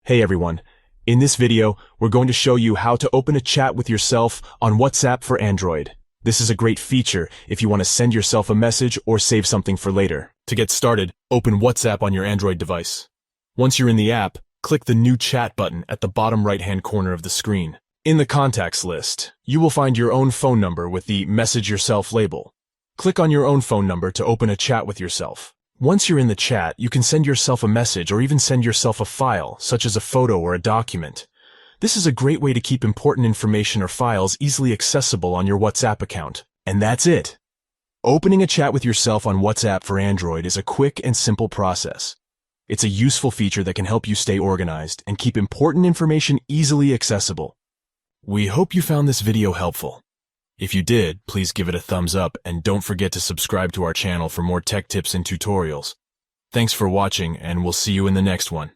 Hey everyone, in this video, we're going to show you how to open a chat with yourself on WhatsApp for Android. This is a great feature if you want to send yourself a message or save something for later. To get started, open WhatsApp on your Android device. Once you're in the app, click the New Chat button at the bottom right-hand corner of the screen. In the contacts list, you will find your own phone number with the Message Yourself label. Click on your own phone number to open a chat with yourself. Once you're in the chat, you can send yourself a message or even send yourself a file, such as a photo or a document. This is a great way to keep important information or files easily accessible on your WhatsApp account. And that's it! Opening a chat with yourself on WhatsApp for Android is a quick and simple process. It's a useful feature that can help you stay organized and keep important information easily accessible. We hope you found this video helpful. If you did, please give it a thumbs up and don't forget to subscribe to our channel for more tech tips and tutorials. Thanks for watching, and we'll see you in the next one.